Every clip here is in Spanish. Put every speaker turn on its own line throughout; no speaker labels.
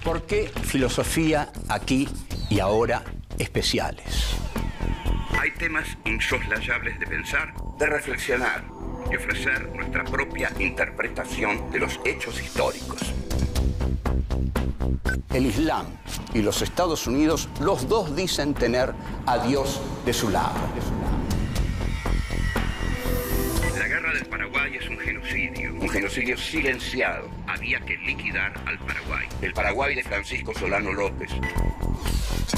¿Por qué filosofía aquí y ahora especiales?
Hay temas insoslayables de pensar, de reflexionar y ofrecer nuestra propia interpretación de los hechos históricos.
El Islam y los Estados Unidos, los dos dicen tener a Dios de su lado.
La guerra del Paraguay es un genocidio silenciado. Había que liquidar al Paraguay. El Paraguay de Francisco Solano López.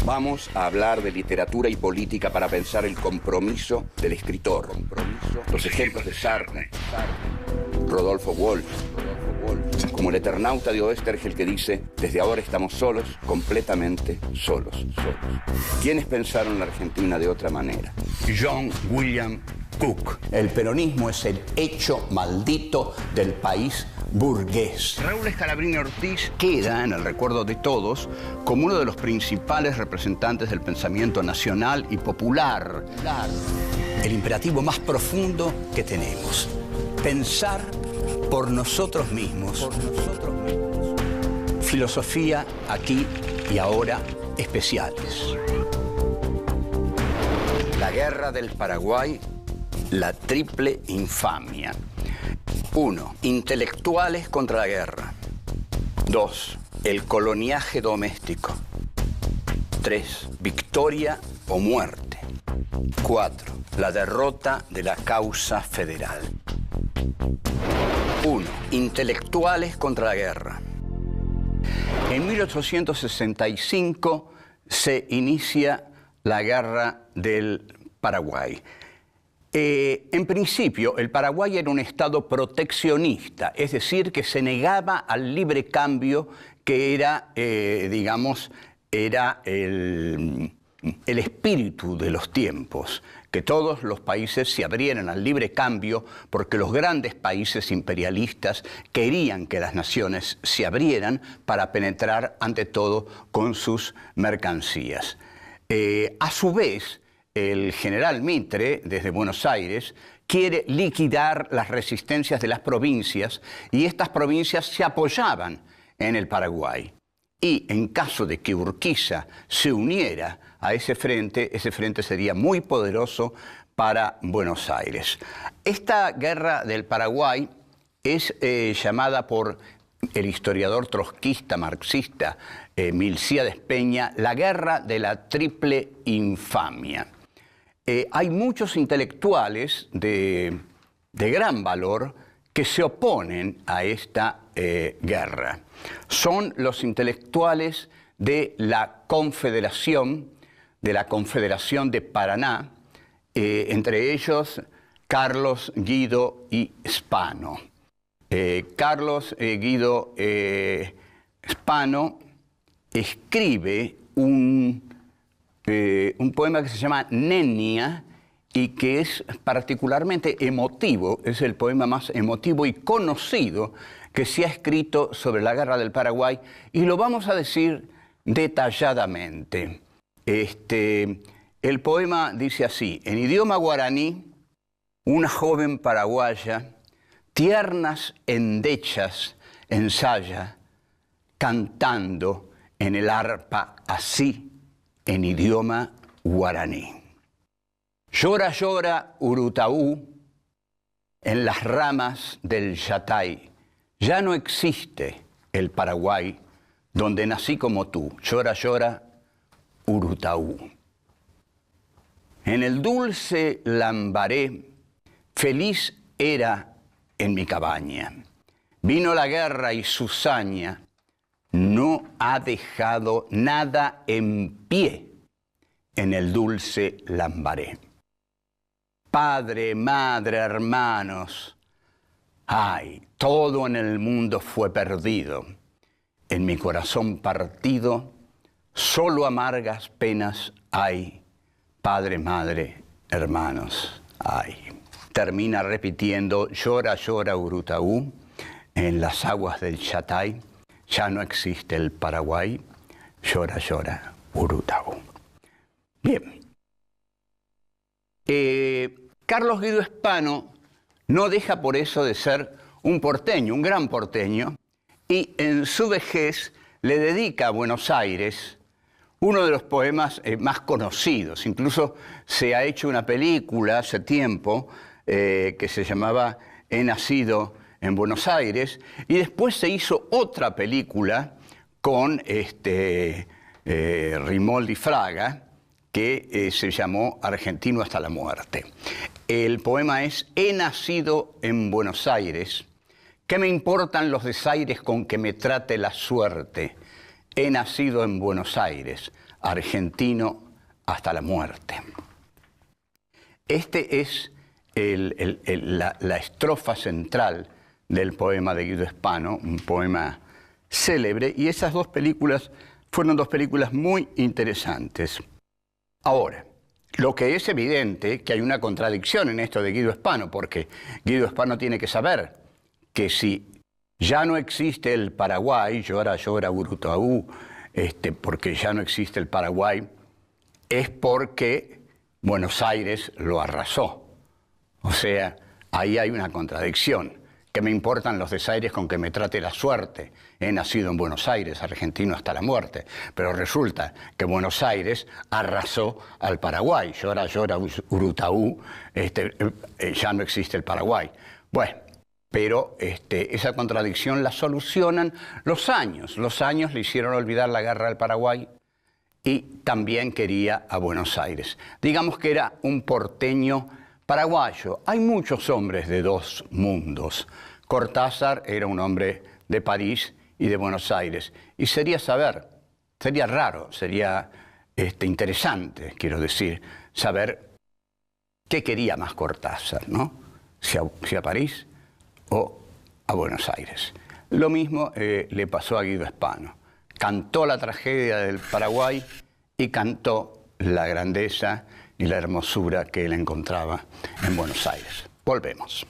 Vamos a hablar de literatura y política para pensar el compromiso del escritor. Los ejemplos de Sartre, Rodolfo Walsh, como el Eternauta de Oestergel que dice: desde ahora estamos solos, completamente solos. ¿Quiénes pensaron la Argentina de otra manera? John William Cook. El peronismo es el hecho maldito del país burgués. Raúl Scalabrini Ortiz queda en el recuerdo de todos como uno de los principales representantes del pensamiento nacional y popular. El imperativo más profundo que tenemos: pensar por nosotros mismos. Filosofía aquí y ahora especiales. La guerra del Paraguay, la triple infamia. 1. Intelectuales contra la guerra. 2. El coloniaje doméstico. 3. Victoria o muerte. 4. La derrota de la causa federal. 1. Intelectuales contra la guerra. En 1865 se inicia la guerra del Paraguay. En principio, el Paraguay era un estado proteccionista, es decir, que se negaba al libre cambio, que era, era el espíritu de los tiempos, que todos los países se abrieran al libre cambio, porque los grandes países imperialistas querían que las naciones se abrieran para penetrar, ante todo, con sus mercancías. A su vez, el general Mitre, desde Buenos Aires, quiere liquidar las resistencias de las provincias, y estas provincias se apoyaban en el Paraguay. Y en caso de que Urquiza se uniera a ese frente sería muy poderoso para Buenos Aires. Esta guerra del Paraguay es llamada por el historiador trotskista marxista Milcíades Peña la guerra de la triple infamia. Hay muchos intelectuales de gran valor que se oponen a esta guerra. Son los intelectuales de la Confederación de Paraná, entre ellos Carlos Guido y Spano. Carlos Guido Spano escribe un poema que se llama Nenia y que es particularmente emotivo, es el poema más emotivo y conocido que se ha escrito sobre la guerra del Paraguay, y lo vamos a decir detalladamente. El poema dice así: en idioma guaraní, una joven paraguaya, tiernas endechas ensaya, cantando en el arpa así, en idioma guaraní. Llora, llora, Urutaú, en las ramas del Yatay. Ya no existe el Paraguay, donde nací como tú. Llora, llora, Urutaú. En el dulce Lambaré, feliz era en mi cabaña. Vino la guerra y su saña no ha dejado nada en pie en el dulce Lambaré. Padre, madre, hermanos, ay, todo en el mundo fue perdido. En mi corazón partido, solo amargas penas hay. Padre, madre, hermanos, ay. Termina repitiendo: llora, llora, Urutaú, en las aguas del Yatay. Ya no existe el Paraguay. Llora, llora, Urutaú. Bien. Carlos Guido Spano no deja por eso de ser un porteño, un gran porteño, y en su vejez le dedica a Buenos Aires uno de los poemas más conocidos. Incluso se ha hecho una película hace tiempo que se llamaba He nacido en Buenos Aires, y después se hizo otra película con Rimoldi Fraga, que se llamó Argentino hasta la muerte. El poema es: he nacido en Buenos Aires, ¿qué me importan los desaires con que me trate la suerte? He nacido en Buenos Aires, argentino hasta la muerte. Este es la estrofa central del poema de Guido Spano, un poema célebre, y esas dos películas fueron dos películas muy interesantes. Ahora, lo que es evidente que hay una contradicción en esto de Guido Spano, porque Guido Spano tiene que saber que si ya no existe el Paraguay, llora, llora Urutaú, porque ya no existe el Paraguay, es porque Buenos Aires lo arrasó. O sea, ahí hay una contradicción. ¿Qué me importan los desaires con que me trate la suerte? He nacido en Buenos Aires, argentino hasta la muerte. Pero resulta que Buenos Aires arrasó al Paraguay. Llora, llora Urutaú, ya no existe el Paraguay. Bueno, pero esa contradicción la solucionan los años. Los años le hicieron olvidar la guerra del Paraguay y también quería a Buenos Aires. Digamos que era un porteño paraguayo. Hay muchos hombres de dos mundos. Cortázar era un hombre de París y de Buenos Aires. Y sería raro, sería interesante, quiero decir, saber qué quería más Cortázar, ¿no? Si a París o a Buenos Aires. Lo mismo le pasó a Guido Spano. Cantó la tragedia del Paraguay y cantó la grandeza y la hermosura que él encontraba en Buenos Aires. Volvemos.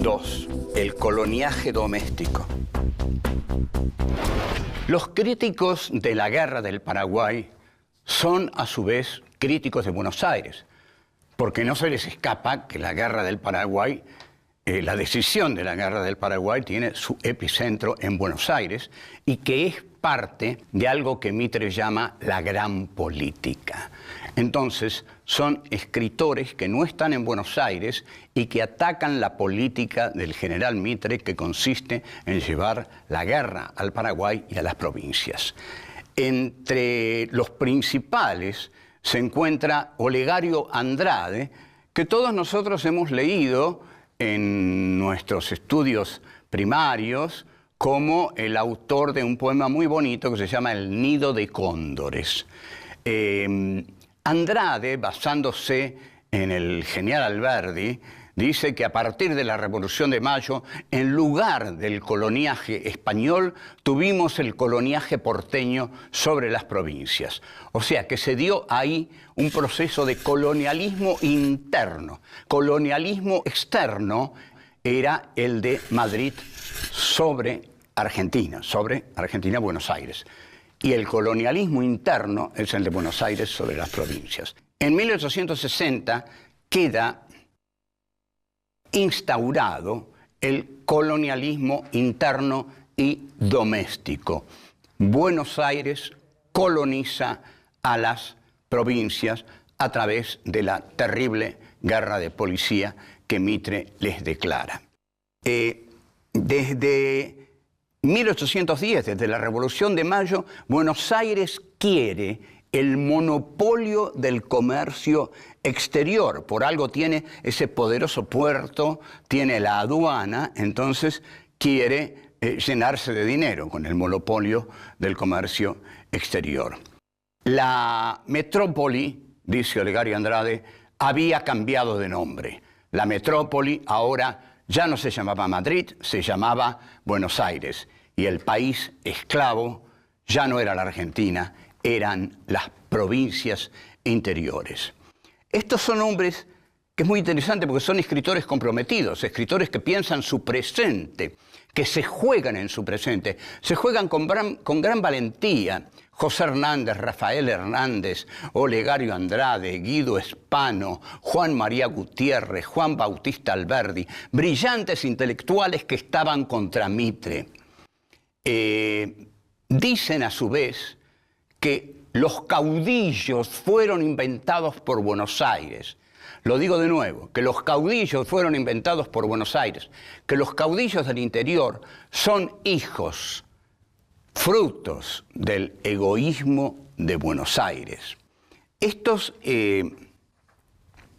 2. El coloniaje doméstico. Los críticos de la guerra del Paraguay son a su vez críticos de Buenos Aires, porque no se les escapa que la guerra del Paraguay, la decisión de la guerra del Paraguay tiene su epicentro en Buenos Aires y que es parte de algo que Mitre llama la gran política. Entonces, son escritores que no están en Buenos Aires y que atacan la política del general Mitre, que consiste en llevar la guerra al Paraguay y a las provincias. Entre los principales se encuentra Olegario Andrade, que todos nosotros hemos leído en nuestros estudios primarios como el autor de un poema muy bonito que se llama El nido de cóndores. Andrade, basándose en el genial Alberdi, dice que a partir de la Revolución de Mayo, en lugar del coloniaje español, tuvimos el coloniaje porteño sobre las provincias. O sea que se dio ahí un proceso de colonialismo interno. Colonialismo externo era el de Madrid sobre Argentina, Buenos Aires. Y el colonialismo interno es el de Buenos Aires sobre las provincias. En 1860 queda instaurado el colonialismo interno y doméstico. Buenos Aires coloniza a las provincias a través de la terrible guerra de policía que Mitre les declara. Desde 1810, desde la Revolución de Mayo, Buenos Aires quiere el monopolio del comercio exterior. Por algo tiene ese poderoso puerto, tiene la aduana, entonces quiere llenarse de dinero con el monopolio del comercio exterior. La metrópoli, dice Olegario Andrade, había cambiado de nombre. La metrópoli ahora ya no se llamaba Madrid, se llamaba Buenos Aires. Y el país esclavo ya no era la Argentina, eran las provincias interiores. Estos son hombres que es muy interesante porque son escritores comprometidos, escritores que piensan su presente, que se juegan en su presente, se juegan con gran valentía. José Hernández, Rafael Hernández, Olegario Andrade, Guido Spano, Juan María Gutiérrez, Juan Bautista Alberdi, brillantes intelectuales que estaban contra Mitre. dicen a su vez que los caudillos fueron inventados por Buenos Aires. Lo digo de nuevo, que los caudillos fueron inventados por Buenos Aires, que los caudillos del interior son hijos, frutos del egoísmo de Buenos Aires. Estos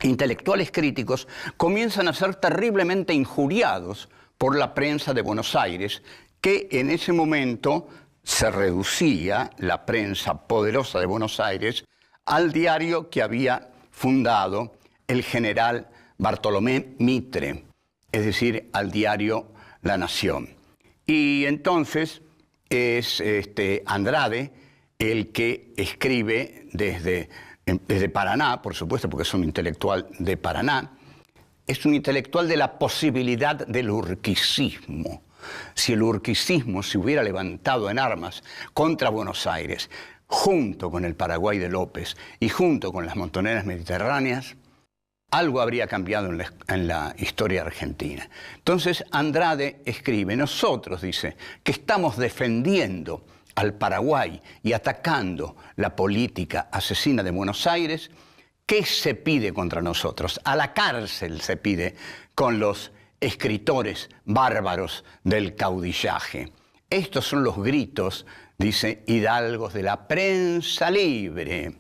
intelectuales críticos comienzan a ser terriblemente injuriados por la prensa de Buenos Aires, que en ese momento se reducía, la prensa poderosa de Buenos Aires, al diario que había fundado el general Bartolomé Mitre, es decir, al diario La Nación. Y entonces es Andrade el que escribe desde Paraná, por supuesto, porque es un intelectual de Paraná, es un intelectual de la posibilidad del urquicismo. Si el urquicismo se hubiera levantado en armas contra Buenos Aires, junto con el Paraguay de López y junto con las montoneras mediterráneas, algo habría cambiado en la historia argentina. Entonces Andrade escribe, nosotros, dice, que estamos defendiendo al Paraguay y atacando la política asesina de Buenos Aires, ¿qué se pide contra nosotros? A la cárcel se pide con los escritores bárbaros del caudillaje. Estos son los gritos, dice, hidalgos de la prensa libre,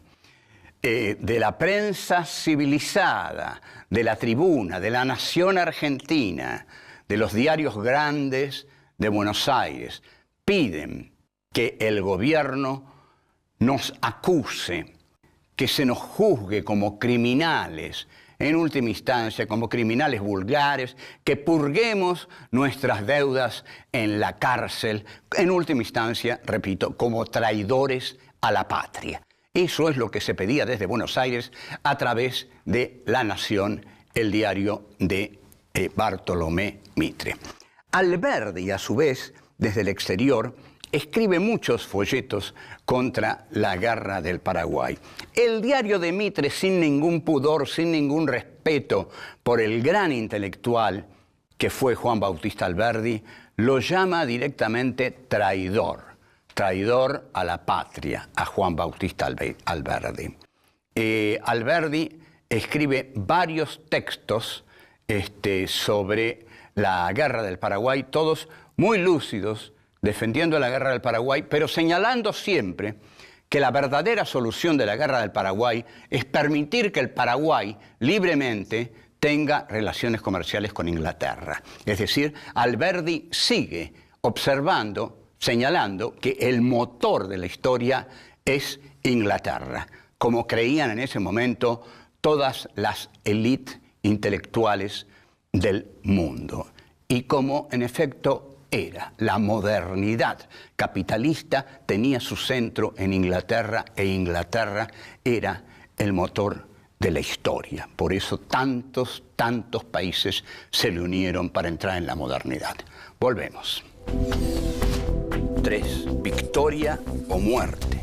de la prensa civilizada, de la Tribuna, de la Nación Argentina, de los diarios grandes de Buenos Aires. Piden que el gobierno nos acuse, que se nos juzgue como criminales, en última instancia como criminales vulgares, que purguemos nuestras deudas en la cárcel, en última instancia, repito, como traidores a la patria. Eso es lo que se pedía desde Buenos Aires a través de La Nación, el diario de Bartolomé Mitre. Alberdi, a su vez, desde el exterior, escribe muchos folletos contra la guerra del Paraguay. El diario de Mitre, sin ningún pudor, sin ningún respeto por el gran intelectual que fue Juan Bautista Alberdi, lo llama directamente traidor. Traidor a la patria, a Juan Bautista Alberdi. Alberdi escribe varios textos sobre la guerra del Paraguay, todos muy lúcidos, defendiendo la guerra del Paraguay, pero señalando siempre que la verdadera solución de la guerra del Paraguay es permitir que el Paraguay libremente tenga relaciones comerciales con Inglaterra. Es decir, Alberdi sigue observando, señalando que el motor de la historia es Inglaterra, como creían en ese momento todas las élites intelectuales del mundo. Y como en efecto era, la modernidad capitalista tenía su centro en Inglaterra e Inglaterra era el motor de la historia. Por eso tantos países se le unieron para entrar en la modernidad. Volvemos. 3. Victoria o muerte.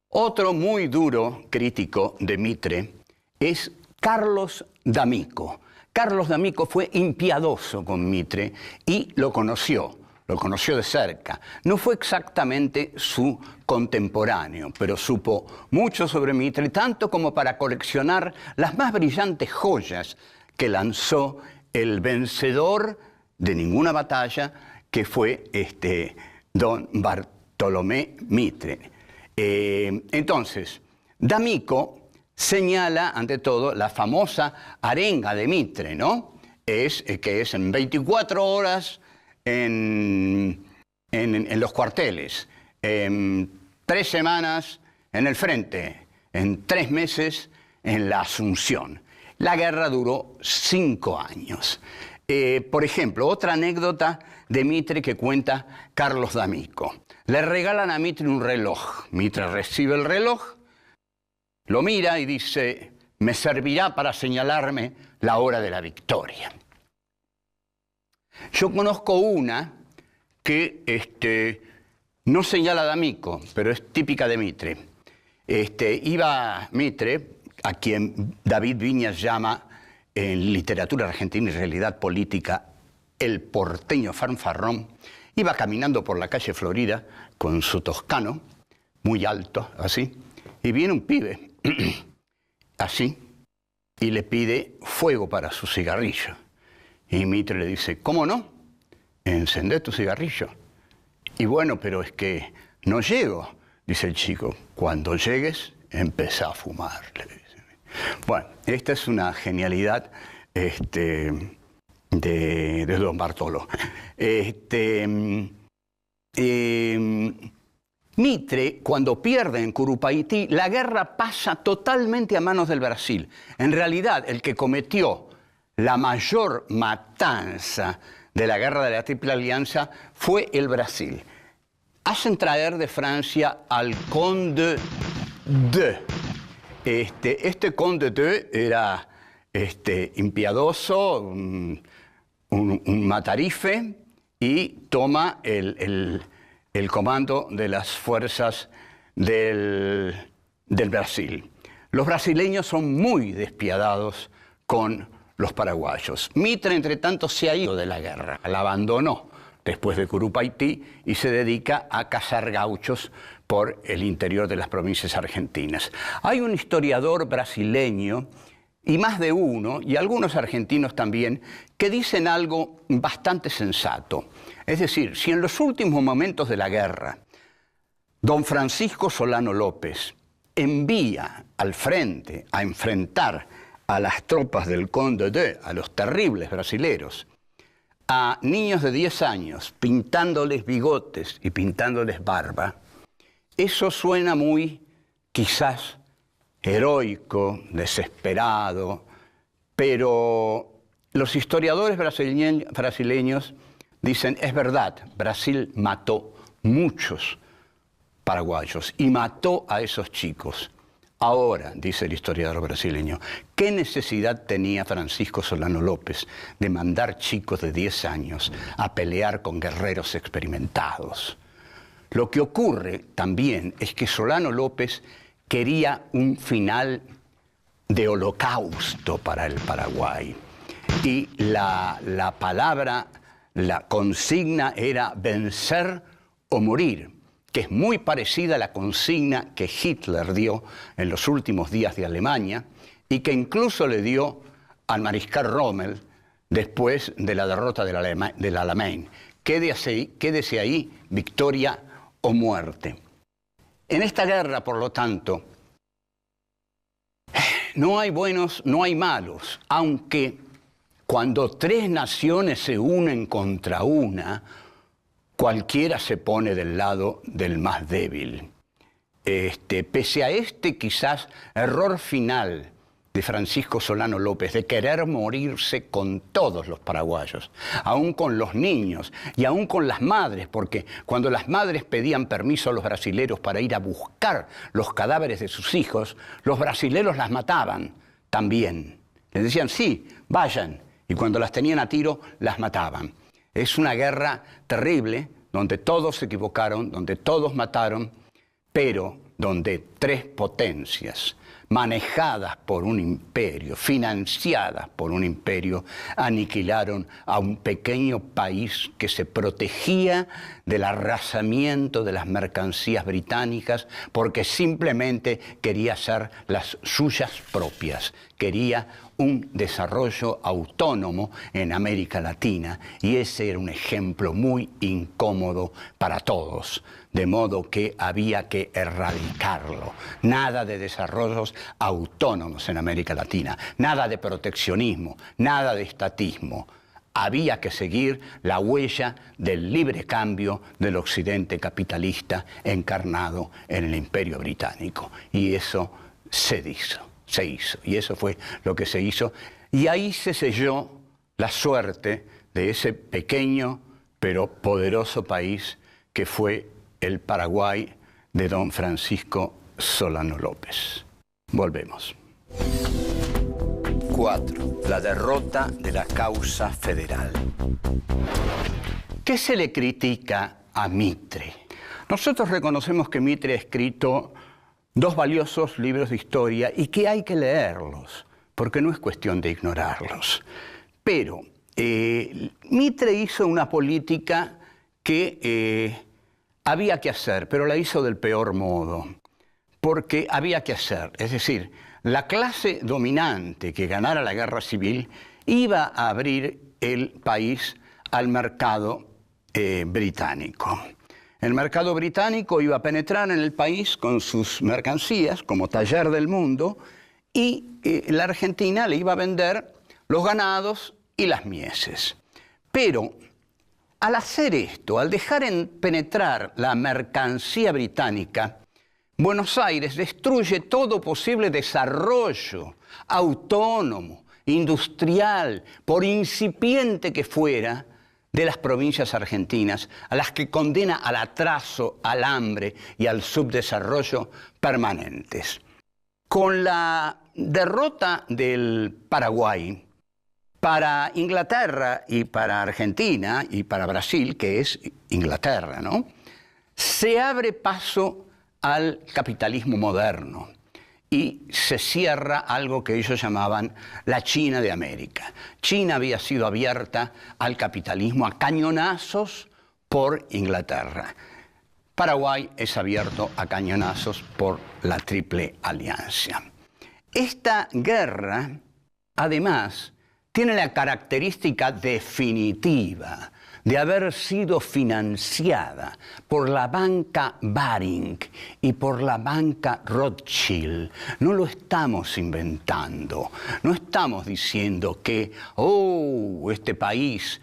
Otro muy duro crítico de Mitre es Carlos D'Amico. Carlos D'Amico fue impiadoso con Mitre y lo conoció de cerca. No fue exactamente su contemporáneo, pero supo mucho sobre Mitre, tanto como para coleccionar las más brillantes joyas que lanzó el vencedor de ninguna batalla, que fue don Bartolomé Mitre. Entonces, D'Amico señala, ante todo, la famosa arenga de Mitre, ¿no? Que es en 24 horas en los cuarteles, en 3 semanas en el frente, en 3 meses en la Asunción. La guerra duró 5 años. Por ejemplo, otra anécdota de Mitre que cuenta Carlos D'Amico. Le regalan a Mitre un reloj. Mitre recibe el reloj, lo mira y dice, me servirá para señalarme la hora de la victoria. Yo conozco una que no señala a D'Amico, pero es típica de Mitre. Iba Mitre, a quien David Viñas llama en literatura argentina y realidad política el porteño fanfarrón, iba caminando por la calle Florida con su toscano, muy alto, así, y viene un pibe, así, y le pide fuego para su cigarrillo. Y Mitre le dice, ¿cómo no? Encendé tu cigarrillo. Y bueno, pero es que no llego, dice el chico. Cuando llegues, empezá a fumar, le dice. Bueno, esta es una genialidad de Don Bartolo. Mitre, cuando pierde en Curupaití, la guerra pasa totalmente a manos del Brasil. En realidad, el que cometió la mayor matanza de la guerra de la Triple Alianza fue el Brasil. Hacen traer de Francia al Conde de. Este Conde de era impiadoso, un matarife, y toma el comando de las fuerzas del Brasil. Los brasileños son muy despiadados con los paraguayos. Mitre, entre tanto, se ha ido de la guerra, la abandonó después de Curupaití y se dedica a cazar gauchos por el interior de las provincias argentinas. Hay un historiador brasileño, y más de uno, y algunos argentinos también, que dicen algo bastante sensato. Es decir, si en los últimos momentos de la guerra, don Francisco Solano López envía al frente a enfrentar a las tropas del Conde de, a los terribles brasileros, a niños de 10 años, pintándoles bigotes y pintándoles barba, eso suena muy, quizás, heroico, desesperado, pero los historiadores brasileños dicen, es verdad, Brasil mató muchos paraguayos y mató a esos chicos. Ahora, dice el historiador brasileño, ¿qué necesidad tenía Francisco Solano López de mandar chicos de 10 años a pelear con guerreros experimentados? Lo que ocurre también es que Solano López quería un final de holocausto para el Paraguay. Y la palabra, la consigna era vencer o morir, que es muy parecida a la consigna que Hitler dio en los últimos días de Alemania y que incluso le dio al mariscal Rommel después de la derrota del Alamein. Quédese ahí, victoria o muerte. En esta guerra, por lo tanto, no hay buenos, no hay malos, aunque cuando tres naciones se unen contra una, cualquiera se pone del lado del más débil. Pese a quizás error final de Francisco Solano López, de querer morirse con todos los paraguayos, aún con los niños y aún con las madres, porque cuando las madres pedían permiso a los brasileros para ir a buscar los cadáveres de sus hijos, los brasileros las mataban también. Les decían, sí, vayan, y cuando las tenían a tiro, las mataban. Es una guerra terrible, donde todos se equivocaron, donde todos mataron, pero donde tres potencias, manejadas por un imperio, financiadas por un imperio, aniquilaron a un pequeño país que se protegía del arrasamiento de las mercancías británicas porque simplemente quería hacer las suyas propias, quería un desarrollo autónomo en América Latina, y ese era un ejemplo muy incómodo para todos, de modo que había que erradicarlo. Nada de desarrollos autónomos en América Latina, nada de proteccionismo, nada de estatismo. Había que seguir la huella del libre cambio del occidente capitalista encarnado en el Imperio Británico. Y eso se hizo. Y eso fue lo que se hizo. Y ahí se selló la suerte de ese pequeño pero poderoso país que fue el Paraguay de don Francisco Solano López. Volvemos. 4. La derrota de la causa federal. ¿Qué se le critica a Mitre? Nosotros reconocemos que Mitre ha escrito 2 valiosos libros de historia y que hay que leerlos, porque no es cuestión de ignorarlos. Pero Mitre hizo una política que había que hacer, pero la hizo del peor modo, porque había que hacer. Es decir, la clase dominante que ganara la guerra civil iba a abrir el país al mercado británico. El mercado británico iba a penetrar en el país con sus mercancías como taller del mundo y la Argentina le iba a vender los ganados y las mieses. Pero al hacer esto, al dejar penetrar la mercancía británica, Buenos Aires destruye todo posible desarrollo autónomo, industrial, por incipiente que fuera, de las provincias argentinas, a las que condena al atraso, al hambre y al subdesarrollo permanentes. Con la derrota del Paraguay, para Inglaterra y para Argentina y para Brasil, que es Inglaterra, ¿no?, se abre paso al capitalismo moderno y se cierra algo que ellos llamaban la China de América. China había sido abierta al capitalismo a cañonazos por Inglaterra. Paraguay es abierto a cañonazos por la Triple Alianza. Esta guerra, además, tiene la característica definitiva de haber sido financiada por la banca Baring y por la banca Rothschild. No lo estamos inventando, no estamos diciendo que este país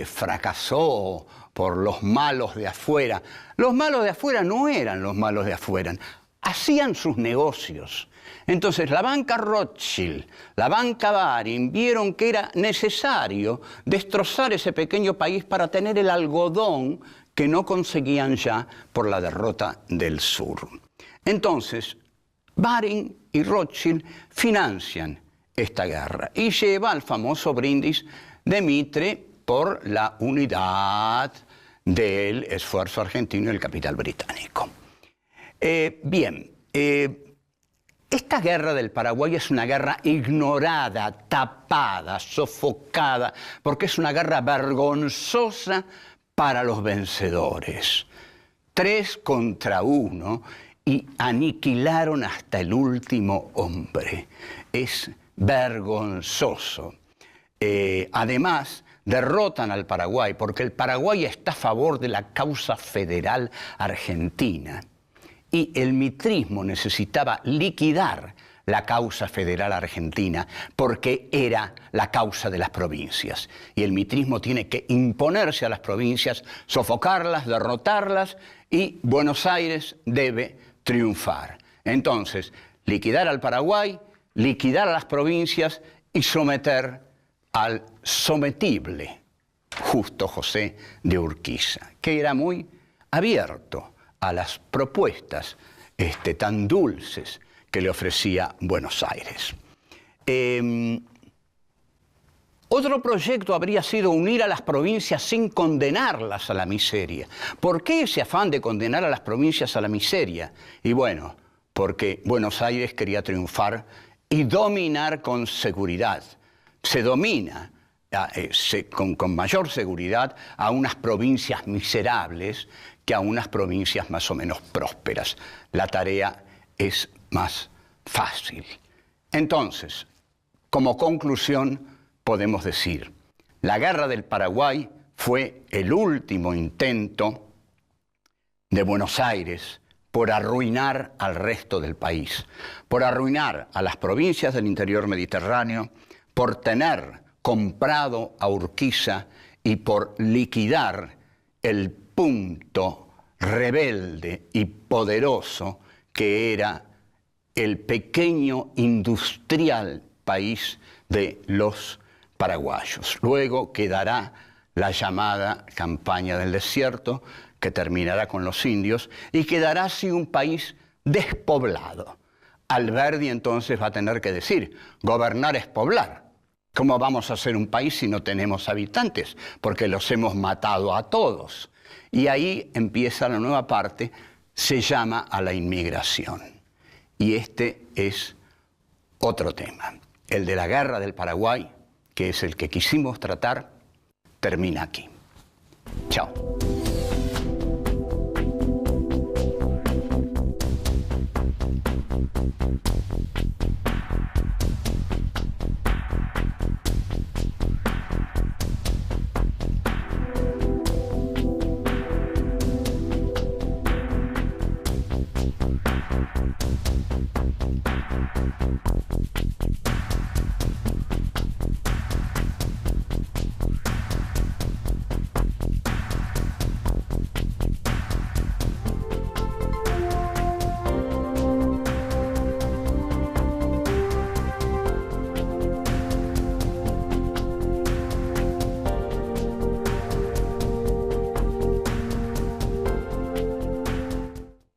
fracasó por los malos de afuera. Los malos de afuera no eran los malos de afuera, hacían sus negocios. Entonces la banca Rothschild, la banca Baring vieron que era necesario destrozar ese pequeño país para tener el algodón que no conseguían ya por la derrota del sur. Entonces Baring y Rothschild financian esta guerra y lleva al famoso brindis de Mitre por la unidad del esfuerzo argentino y el capital británico. Esta guerra del Paraguay es una guerra ignorada, tapada, sofocada, porque es una guerra vergonzosa para los vencedores. 3 contra 1 y aniquilaron hasta el último hombre. Es vergonzoso. Además, derrotan al Paraguay porque el Paraguay está a favor de la causa federal argentina. Y el mitrismo necesitaba liquidar la causa federal argentina porque era la causa de las provincias. Y el mitrismo tiene que imponerse a las provincias, sofocarlas, derrotarlas, y Buenos Aires debe triunfar. Entonces, liquidar al Paraguay, liquidar a las provincias y someter al sometible Justo José de Urquiza, que era muy abierto a las propuestas tan dulces que le ofrecía Buenos Aires. Otro proyecto habría sido unir a las provincias sin condenarlas a la miseria. ¿Por qué ese afán de condenar a las provincias a la miseria? Y bueno, porque Buenos Aires quería triunfar y dominar con seguridad. Se domina con mayor seguridad a unas provincias miserables que a unas provincias más o menos prósperas. La tarea es más fácil. Entonces, como conclusión, podemos decir, la guerra del Paraguay fue el último intento de Buenos Aires por arruinar al resto del país, por arruinar a las provincias del interior mediterráneo, por tener comprado a Urquiza y por liquidar el punto rebelde y poderoso que era el pequeño industrial país de los paraguayos. Luego quedará la llamada campaña del desierto, que terminará con los indios, y quedará así un país despoblado. Alberdi entonces va a tener que decir, gobernar es poblar. ¿Cómo vamos a ser un país si no tenemos habitantes? Porque los hemos matado a todos. Y ahí empieza la nueva parte, se llama a la inmigración. Y este es otro tema, el de la guerra del Paraguay, que es el que quisimos tratar, termina aquí. Chao.